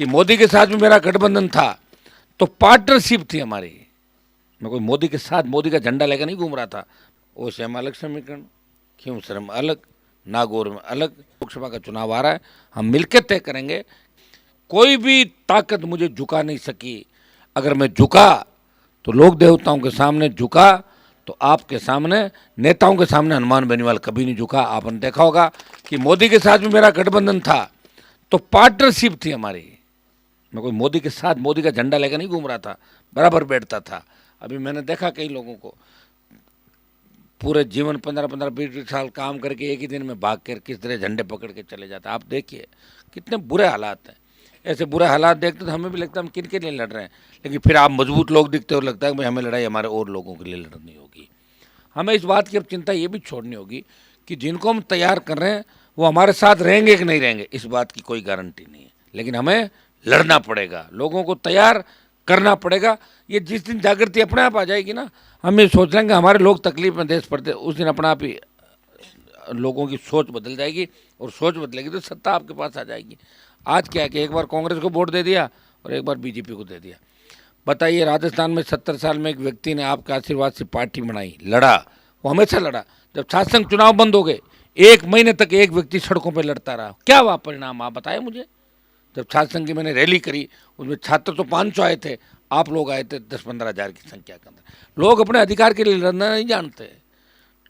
कि मोदी के साथ भी मेरा गठबंधन था तो पार्टनरशिप थी हमारी। मैं कोई मोदी के साथ मोदी का झंडा लेकर नहीं घूम रहा था। वो से हम अलग समीकरण, क्यों सर हम अलग, नागौर में अलग। लोकसभा का चुनाव आ रहा है, हम मिलकर तय करेंगे। कोई भी ताकत मुझे झुका नहीं सकी। अगर मैं झुका तो लोक देवताओं के सामने झुका, तो आपके सामने, नेताओं के सामने हनुमान बेनीवाल कभी नहीं झुका। आपने देखा होगा कि मोदी के साथ भी मेरा गठबंधन था तो पार्टनरशिप थी हमारी। मैं कोई मोदी के साथ मोदी का झंडा लेकर नहीं घूम रहा था, बराबर बैठता था। अभी मैंने देखा कई लोगों को पूरे जीवन 15-15, 20 साल काम करके एक ही दिन में भाग कर किस तरह झंडे पकड़ के चले जाते हैं। आप देखिए कितने बुरे हालात हैं। ऐसे बुरे हालात देखते तो हमें भी लगता है हम किन के लिए लड़ रहे हैं, लेकिन फिर आप मजबूत लोग दिखते हो, लगता है कि भाई हमें लड़ाई हमारे और लोगों के लिए लड़नी होगी। हमें इस बात की अब चिंता ये भी छोड़नी होगी कि जिनको हम तैयार कर रहे हैं वो हमारे साथ रहेंगे कि नहीं रहेंगे, इस बात की कोई गारंटी नहीं है, लेकिन हमें लड़ना पड़ेगा, लोगों को तैयार करना पड़ेगा। ये जिस दिन जागृति अपने आप आ जाएगी ना, हम ये सोच लेंगे हमारे लोग तकलीफ में देश पड़ते, उस दिन अपने आप ही लोगों की सोच बदल जाएगी, और सोच बदलेगी तो सत्ता आपके पास आ जाएगी। आज क्या है कि एक बार कांग्रेस को वोट दे दिया और एक बार बीजेपी को दे दिया। बताइए, राजस्थान में 70 साल में एक व्यक्ति ने आपके आशीर्वाद से पार्टी बनाई, लड़ा, वो हमेशा लड़ा। जब छात्र संघ चुनाव बंद हो गए, 1 महीने तक एक व्यक्ति सड़कों पर लड़ता रहा। क्या हुआ परिणाम, आप बताएं मुझे। जब छात्र संघ की मैंने रैली करी, उसमें छात्र तो 500 आए थे, आप लोग आए थे 10-15 हज़ार की संख्या के अंदर। लोग अपने अधिकार के लिए लड़ना नहीं जानते।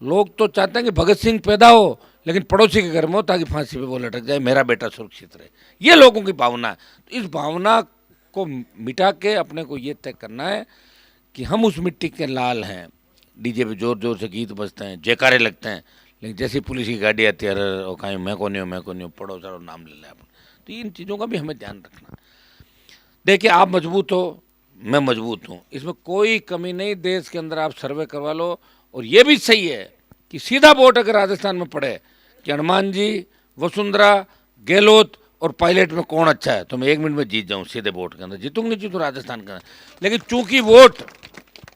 लोग तो चाहते हैं कि भगत सिंह पैदा हो लेकिन पड़ोसी के घर में हो, ताकि फांसी पे वो लटक जाए, मेरा बेटा सुरक्षित रहे। ये लोगों की भावना है। तो इस भावना को मिटा के अपने को ये तय करना है कि हम उस मिट्टी के लाल हैं। डीजे पे जोर जोर से गीत बजते हैं, जयकारे लगते हैं, लेकिन जैसी पुलिस की गाड़ी आती है, अरे ओ कहीं मैं को नहीं हूँ, पड़ोस और नाम ले लें अपन। तो इन चीज़ों का भी हमें ध्यान रखना। देखिए, आप मजबूत हो, मैं मजबूत हूँ, इसमें कोई कमी नहीं। देश के अंदर आप सर्वे करवा लो, और ये भी सही है कि सीधा वोट अगर राजस्थान में पड़े कि हनुमान जी, वसुंधरा, गहलोत और पायलट में कौन अच्छा है, तो मैं 1 मिनट में जीत जाऊँ सीधे वोट के अंदर। जीतूंगा नहीं जीतूँ राजस्थान के अंदर, लेकिन चूंकि वोट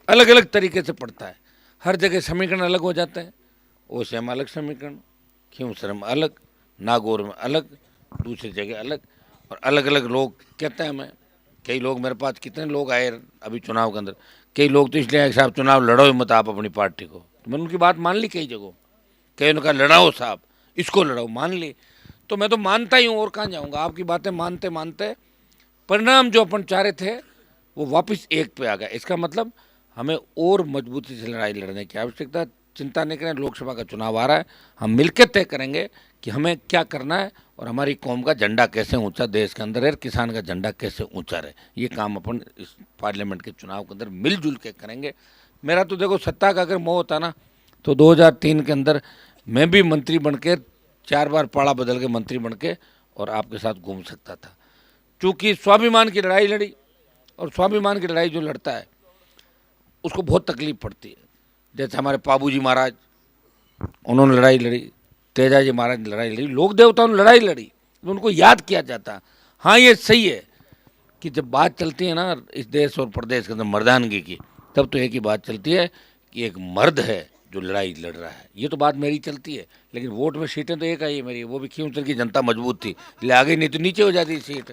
अलग अलग तरीके से पड़ता है, हर जगह समीकरण अलग हो जाते हैं। वो से हम अलग समीकरण, क्यों सर हम अलग, नागौर में अलग, दूसरी जगह अलग, और अलग अलग लोग कहते हैं हमें। कई लोग, मेरे पास कितने लोग आए अभी चुनाव के अंदर, कई लोग तो इसलिए आए साहब चुनाव लड़ो ही मत आप अपनी पार्टी को। तो मैंने उनकी बात मान ली कई जगहों, कई ने कहा लड़ाओ साहब, इसको लड़ाओ, मान ली। तो मैं तो मानता ही हूँ, और कहाँ जाऊँगा। आपकी बातें मानते मानते परिणाम जो अपन चाह रहे थे वो वापस एक पे आ गया। इसका मतलब हमें और मजबूती से लड़ाई लड़ने की आवश्यकता है। चिंता नहीं करें, लोकसभा का चुनाव आ रहा है, हम मिलकर तय करेंगे कि हमें क्या करना है, और हमारी कौम का झंडा कैसे ऊंचा देश के अंदर है, किसान का झंडा कैसे ऊंचा रहे। ये काम अपन इस पार्लियामेंट के चुनाव के अंदर मिलजुल के करेंगे। मेरा तो देखो, सत्ता का अगर मोह होता ना, तो 2003 के अंदर मैं भी मंत्री बन के 4 बार पाड़ा बदल के मंत्री बन के और आपके साथ घूम सकता था। चूँकि स्वाभिमान की लड़ाई लड़ी, और स्वाभिमान की लड़ाई जो लड़ता है उसको बहुत तकलीफ पड़ती है। जैसे हमारे पाबूजी महाराज, उन्होंने लड़ाई लड़ी, तेजाजी महाराज ने लड़ाई लड़ी, लोक देवताओं ने लड़ाई लड़ी, तो उनको याद किया जाता। हाँ, ये सही है कि जब बात चलती है ना इस देश और प्रदेश के अंदर मर्दानगी की, तब तो एक ही बात चलती है कि एक मर्द है जो लड़ाई लड़ रहा है। ये तो बात मेरी चलती है, लेकिन वोट में सीटें तो एक आई है मेरी, वो भी क्यों, की जनता मजबूत थी, ले आ गई, नहीं तो नीचे हो जाती सीट।